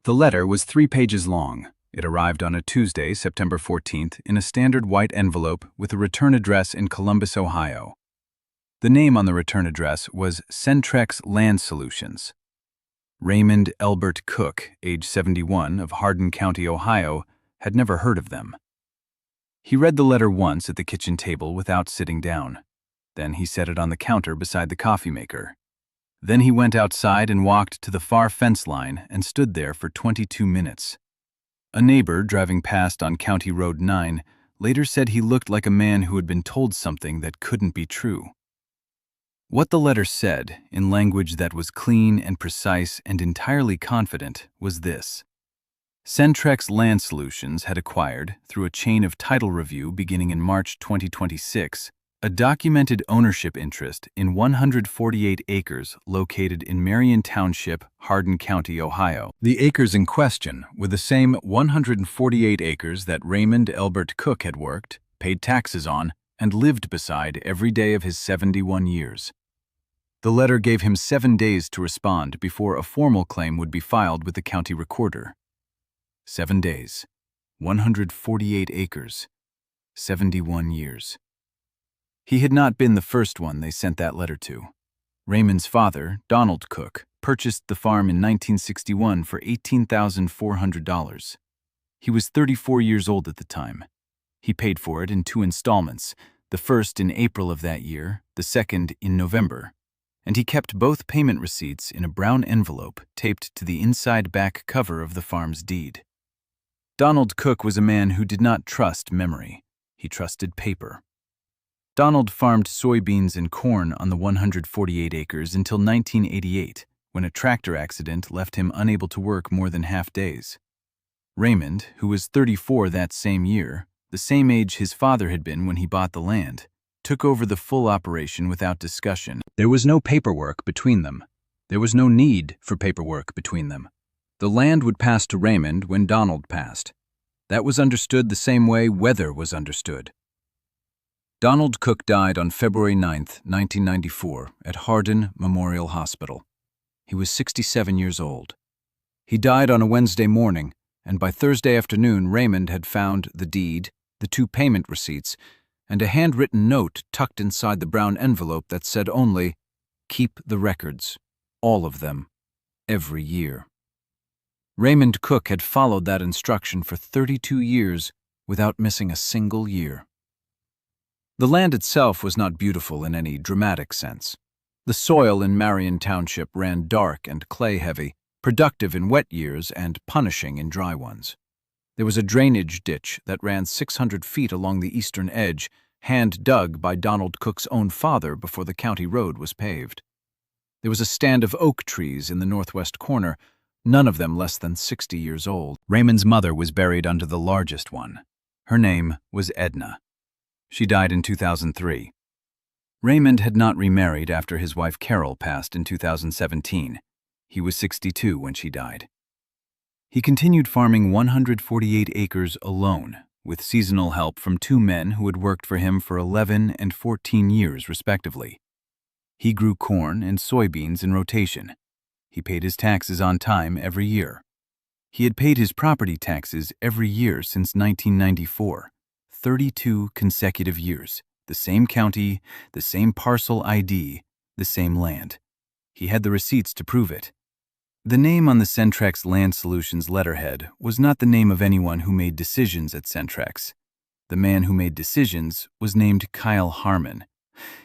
The letter was 3 pages long. It arrived on a Tuesday, September 14th, in a standard white envelope with a return address in Columbus, Ohio. The name on the return address was Centrex Land Solutions. Raymond Elbert Cook, age 71, of Hardin County, Ohio, had never heard of them. He read the letter once at the kitchen table without sitting down. Then he set it on the counter beside the coffee maker. Then he went outside and walked to the far fence line and stood there for 22 minutes. A neighbor driving past on County Road 9 later said he looked like a man who had been told something that couldn't be true. What the letter said, in language that was clean and precise and entirely confident, was this. Centrex Land Solutions had acquired, through a chain of title review beginning in March 2026, a documented ownership interest in 148 acres located in Marion Township, Hardin County, Ohio. The acres in question were the same 148 acres that Raymond Elbert Cook had worked, paid taxes on, and lived beside every day of his 71 years. The letter gave him 7 days to respond before a formal claim would be filed with the county recorder. 7 days, 148 acres, 71 years. He had not been the first one they sent that letter to. Raymond's father, Donald Cook, purchased the farm in 1961 for $18,400. He was 34 years old at the time. He paid for it in 2 installments, the first in April of that year, the second in November, and he kept both payment receipts in a brown envelope taped to the inside back cover of the farm's deed. Donald Cook was a man who did not trust memory. He trusted paper. Donald farmed soybeans and corn on the 148 acres until 1988, when a tractor accident left him unable to work more than half days. Raymond, who was 34 that same year, the same age his father had been when he bought the land, took over the full operation without discussion. There was no paperwork between them. There was no need for paperwork between them. The land would pass to Raymond when Donald passed. That was understood the same way weather was understood. Donald Cook died on February 9, 1994, at Hardin Memorial Hospital. He was 67 years old. He died on a Wednesday morning, and by Thursday afternoon Raymond had found the deed, the 2 payment receipts, and a handwritten note tucked inside the brown envelope that said only, "Keep the records, all of them, every year." Raymond Cook had followed that instruction for 32 years without missing a single year. The land itself was not beautiful in any dramatic sense. The soil in Marion Township ran dark and clay-heavy, productive in wet years and punishing in dry ones. There was a drainage ditch that ran 600 feet along the eastern edge, hand-dug by Donald Cook's own father before the county road was paved. There was a stand of oak trees in the northwest corner, none of them less than 60 years old. Raymond's mother was buried under the largest one. Her name was Edna. She died in 2003. Raymond had not remarried after his wife Carol passed in 2017. He was 62 when she died. He continued farming 148 acres alone, with seasonal help from 2 men who had worked for him for 11 and 14 years respectively. He grew corn and soybeans in rotation. He paid his taxes on time every year. He had paid his property taxes every year since 1994. 32 consecutive years, the same county, the same parcel ID, the same land. He had the receipts to prove it. The name on the Centrex Land Solutions letterhead was not the name of anyone who made decisions at Centrex. The man who made decisions was named Kyle Harmon.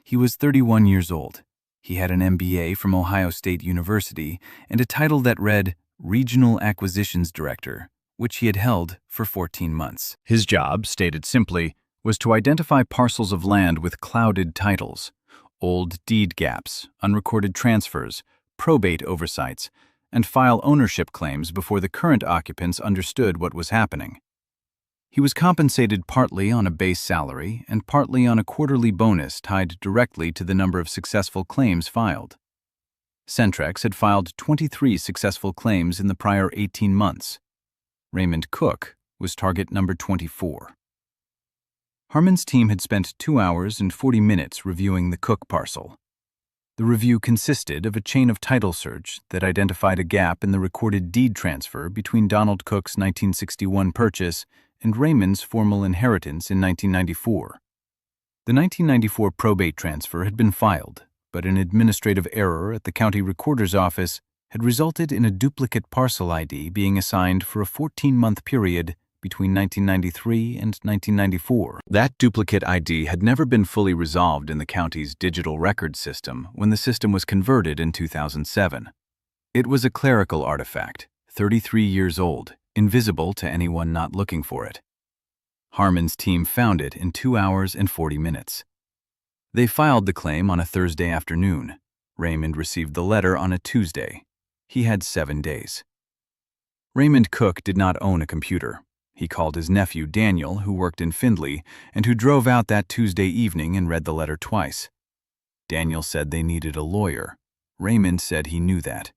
He was 31 years old. He had an MBA from Ohio State University and a title that read Regional Acquisitions Director, which he had held for 14 months. His job, stated simply, was to identify parcels of land with clouded titles, old deed gaps, unrecorded transfers, probate oversights, and file ownership claims before the current occupants understood what was happening. He was compensated partly on a base salary and partly on a quarterly bonus tied directly to the number of successful claims filed. Centrex had filed 23 successful claims in the prior 18 months. Raymond Cook was target number 24. Harmon's team had spent 2 hours and 40 minutes reviewing the Cook parcel. The review consisted of a chain of title search that identified a gap in the recorded deed transfer between Donald Cook's 1961 purchase and Raymond's formal inheritance in 1994. The 1994 probate transfer had been filed, but an administrative error at the county recorder's office had resulted in a duplicate parcel ID being assigned for a 14-month period between 1993 and 1994. That duplicate ID had never been fully resolved in the county's digital record system when the system was converted in 2007. It was a clerical artifact, 33 years old, invisible to anyone not looking for it. Harmon's team found it in 2 hours and 40 minutes. They filed the claim on a Thursday afternoon. Raymond received the letter on a Tuesday. He had 7 days. Raymond Cook did not own a computer. He called his nephew Daniel, who worked in Findlay, and who drove out that Tuesday evening and read the letter twice. Daniel said they needed a lawyer. Raymond said he knew that.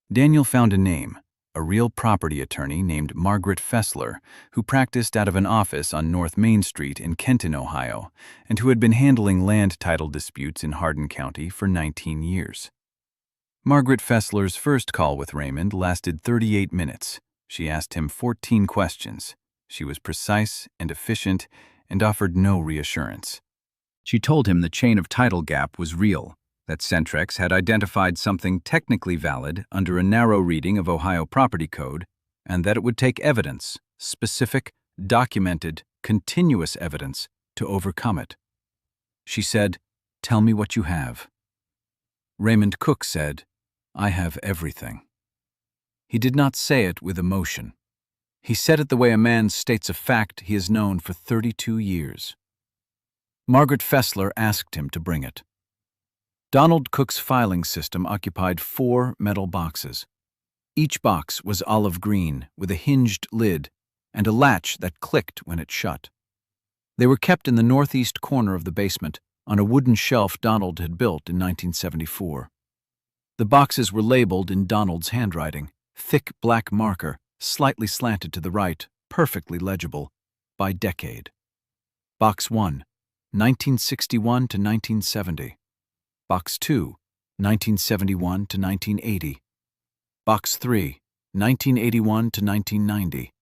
Daniel found a name, a real property attorney named Margaret Fessler, who practiced out of an office on North Main Street in Kenton, Ohio, and who had been handling land title disputes in Hardin County for 19 years. Margaret Fessler's first call with Raymond lasted 38 minutes. She asked him 14 questions. She was precise and efficient and offered no reassurance. She told him the chain of title gap was real, that Centrex had identified something technically valid under a narrow reading of Ohio Property Code, and that it would take evidence, specific, documented, continuous evidence, to overcome it. She said, "Tell me what you have." Raymond Cook said, "I have everything." He did not say it with emotion. He said it the way a man states a fact he has known for 32 years. Margaret Fessler asked him to bring it. Donald Cook's filing system occupied 4 metal boxes. Each box was olive green with a hinged lid and a latch that clicked when it shut. They were kept in the northeast corner of the basement on a wooden shelf Donald had built in 1974. The boxes were labeled in Donald's handwriting, thick black marker, slightly slanted to the right, perfectly legible, by decade. Box 1, 1961 to 1970. Box 2, 1971 to 1980. Box 3, 1981 to 1990.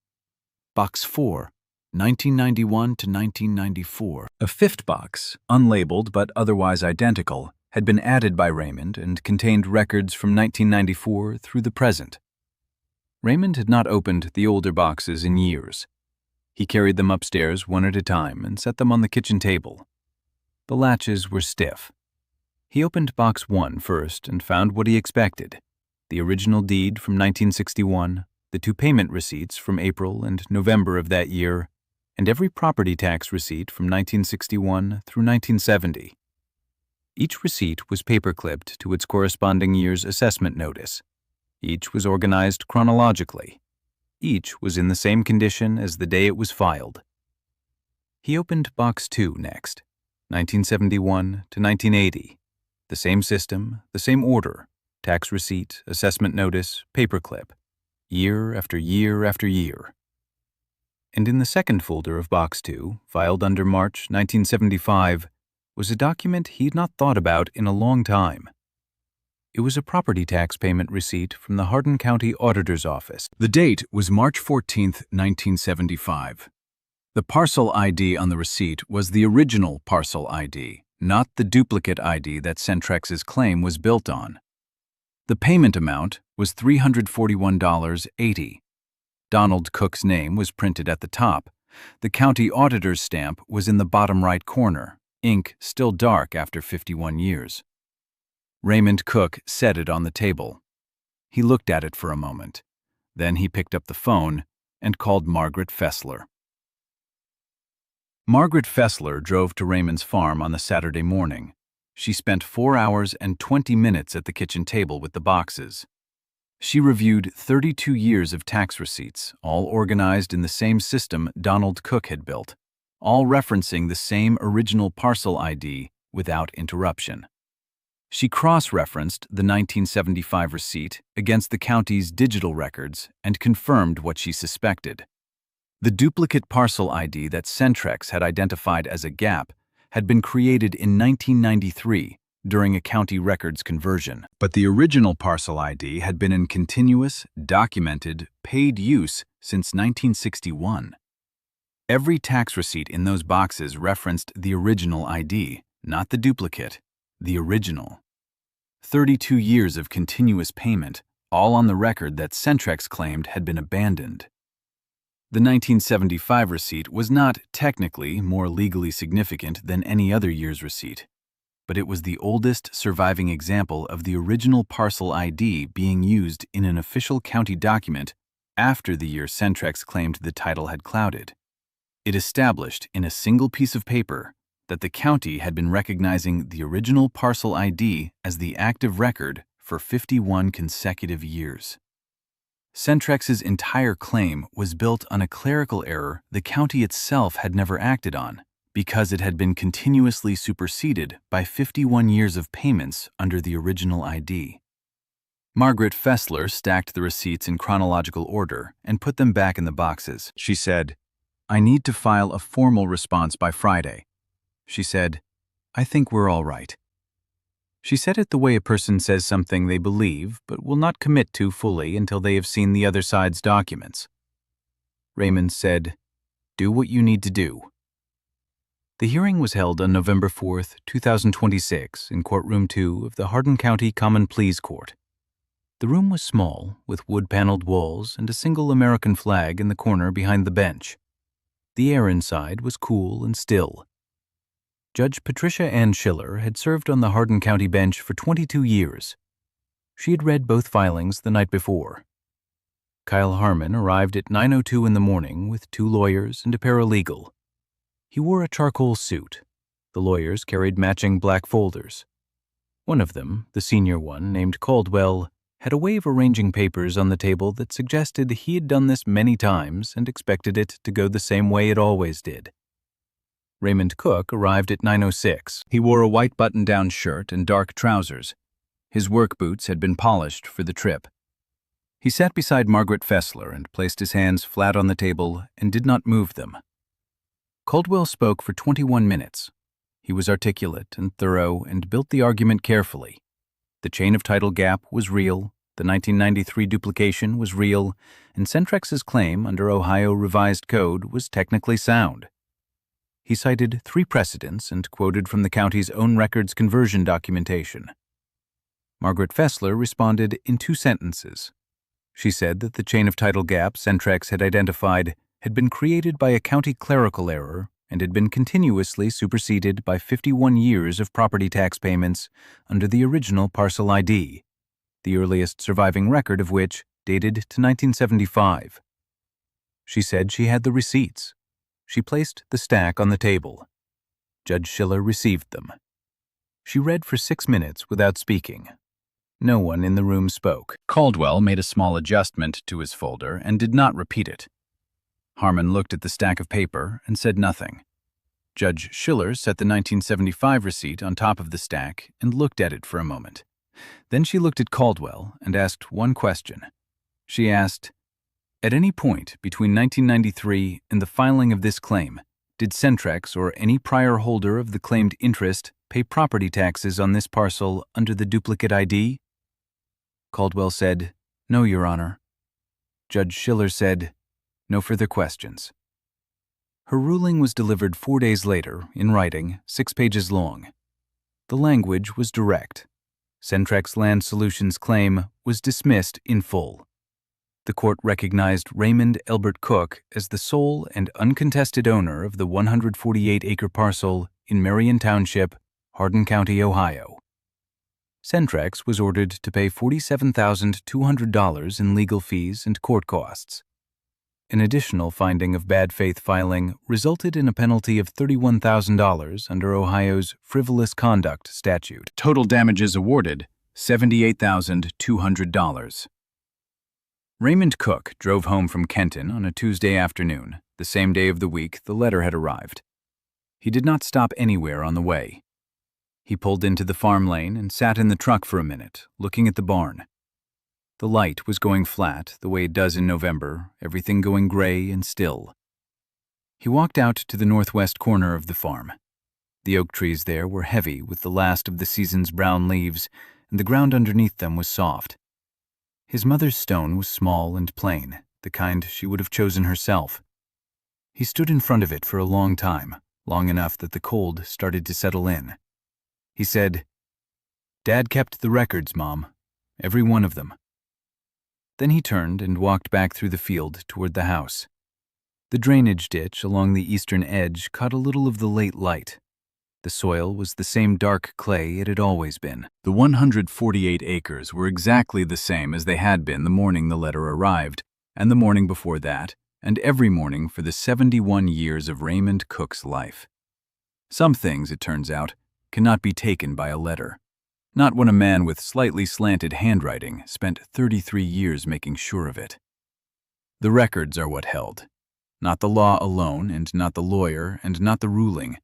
Box 4, 1991 to 1994. A fifth box, unlabeled but otherwise identical, had been added by Raymond and contained records from 1994 through the present. Raymond had not opened the older boxes in years. He carried them upstairs one at a time and set them on the kitchen table. The latches were stiff. He opened box 1 first and found what he expected: the original deed from 1961, the 2 payment receipts from April and November of that year, and every property tax receipt from 1961 through 1970. Each receipt was paper-clipped to its corresponding year's assessment notice. Each was organized chronologically. Each was in the same condition as the day it was filed. He opened box 2 next, 1971 to 1980. The same system, the same order: tax receipt, assessment notice, paperclip, year after year after year. And in the second folder of box 2, filed under March 1975, was a document he had not thought about in a long time. It was a property tax payment receipt from the Hardin County Auditor's Office. The date was March 14, 1975. The parcel ID on the receipt was the original parcel ID, not the duplicate ID that Centrex's claim was built on. The payment amount was $341.80. Donald Cook's name was printed at the top. The county auditor's stamp was in the bottom right corner, ink still dark after 51 years. Raymond Cook set it on the table. He looked at it for a moment. Then he picked up the phone and called Margaret Fessler. Margaret Fessler drove to Raymond's farm on the Saturday morning. She spent 4 hours and 20 minutes at the kitchen table with the boxes. She reviewed 32 years of tax receipts, all organized in the same system Donald Cook had built, all referencing the same original parcel ID without interruption. She cross-referenced the 1975 receipt against the county's digital records and confirmed what she suspected. The duplicate parcel ID that Centrex had identified as a gap had been created in 1993 during a county records conversion. But the original parcel ID had been in continuous, documented, paid use since 1961. Every tax receipt in those boxes referenced the original ID, not the duplicate, the original. 32 years of continuous payment, all on the record that Centrex claimed had been abandoned. The 1975 receipt was not technically more legally significant than any other year's receipt, but it was the oldest surviving example of the original parcel ID being used in an official county document after the year Centrex claimed the title had clouded. It established in a single piece of paper that the county had been recognizing the original parcel ID as the active record for 51 consecutive years. Centrex's entire claim was built on a clerical error the county itself had never acted on, because it had been continuously superseded by 51 years of payments under the original ID. Margaret Fessler stacked the receipts in chronological order and put them back in the boxes. She said, "I need to file a formal response by Friday." She said, "I think we're all right." She said it the way a person says something they believe but will not commit to fully until they have seen the other side's documents. Raymond said, "Do what you need to do." The hearing was held on November 4, 2026, in Courtroom 2 of the Hardin County Common Pleas Court. The room was small, with wood-paneled walls and a single American flag in the corner behind the bench. The air inside was cool and still. Judge Patricia Ann Schiller had served on the Hardin County bench for 22 years. She had read both filings the night before. Kyle Harmon arrived at 9:02 in the morning with 2 lawyers and a paralegal. He wore a charcoal suit. The lawyers carried matching black folders. One of them, the senior one, named Caldwell, had a way of arranging papers on the table that suggested he had done this many times and expected it to go the same way it always did. Raymond Cook arrived at 9:06. He wore a white button-down shirt and dark trousers. His work boots had been polished for the trip. He sat beside Margaret Fessler and placed his hands flat on the table and did not move them. Caldwell spoke for 21 minutes. He was articulate and thorough and built the argument carefully. The chain of title gap was real, the 1993 duplication was real, and Centrex's claim under Ohio Revised Code was technically sound. He cited 3 precedents and quoted from the county's own records conversion documentation. Margaret Fessler responded in 2 sentences. She said that the chain of title gap Centrex had identified had been created by a county clerical error and had been continuously superseded by 51 years of property tax payments under the original parcel ID, the earliest surviving record of which dated to 1975. She said she had the receipts. She placed the stack on the table. Judge Schiller received them. She read for 6 minutes without speaking. No one in the room spoke. Caldwell made a small adjustment to his folder and did not repeat it. Harmon looked at the stack of paper and said nothing. Judge Schiller set the 1975 receipt on top of the stack and looked at it for a moment. Then she looked at Caldwell and asked one question. She asked, "At any point between 1993 and the filing of this claim, did Centrex or any prior holder of the claimed interest pay property taxes on this parcel under the duplicate ID?" Caldwell said, "No, Your Honor." Judge Schiller said, "No further questions." Her ruling was delivered 4 days later, in writing, 6 pages long. The language was direct. Centrex Land Solutions' claim was dismissed in full. The court recognized Raymond Elbert Cook as the sole and uncontested owner of the 148-acre parcel in Marion Township, Hardin County, Ohio. Centrex was ordered to pay $47,200 in legal fees and court costs. An additional finding of bad faith filing resulted in a penalty of $31,000 under Ohio's frivolous conduct statute. Total damages awarded, $78,200. Raymond Cook drove home from Kenton on a Tuesday afternoon, the same day of the week the letter had arrived. He did not stop anywhere on the way. He pulled into the farm lane and sat in the truck for a minute, looking at the barn. The light was going flat, the way it does in November, everything going gray and still. He walked out to the northwest corner of the farm. The oak trees there were heavy with the last of the season's brown leaves, and the ground underneath them was soft. His mother's stone was small and plain, the kind she would have chosen herself. He stood in front of it for a long time, long enough that the cold started to settle in. He said, "Dad kept the records, Mom. Every one of them." Then he turned and walked back through the field toward the house. The drainage ditch along the eastern edge caught a little of the late light. The soil was the same dark clay it had always been. The 148 acres were exactly the same as they had been the morning the letter arrived, and the morning before that, and every morning for the 71 years of Raymond Cook's life. Some things, it turns out, cannot be taken by a letter. Not when a man with slightly slanted handwriting spent 33 years making sure of it. The records are what held. Not the law alone, and not the lawyer, and not the ruling.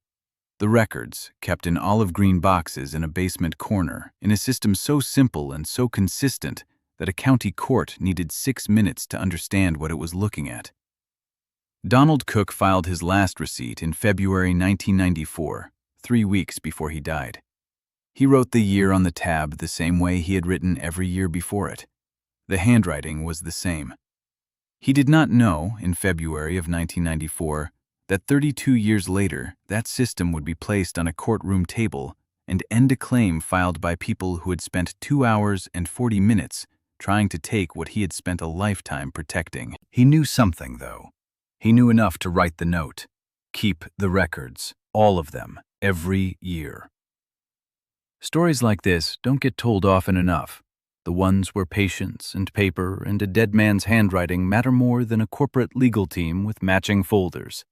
The records, kept in olive green boxes in a basement corner, in a system so simple and so consistent that a county court needed 6 minutes to understand what it was looking at. Donald Cook filed his last receipt in February 1994, 3 weeks before he died. He wrote the year on the tab the same way he had written every year before it. The handwriting was the same. He did not know, in February of 1994, that 32 years later, that system would be placed on a courtroom table and end a claim filed by people who had spent 2 hours and 40 minutes trying to take what he had spent a lifetime protecting. He knew something, though. He knew enough to write the note. Keep the records, all of them, every year. Stories like this don't get told often enough. The ones where patience and paper and a dead man's handwriting matter more than a corporate legal team with matching folders.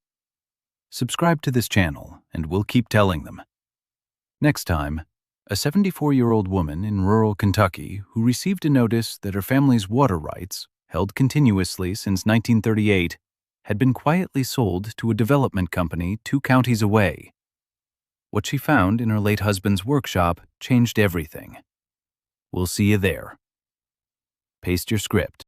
Subscribe to this channel, and we'll keep telling them. Next time, a 74-year-old woman in rural Kentucky who received a notice that her family's water rights, held continuously since 1938, had been quietly sold to a development company 2 counties away. What she found in her late husband's workshop changed everything. We'll see you there. Paste your script.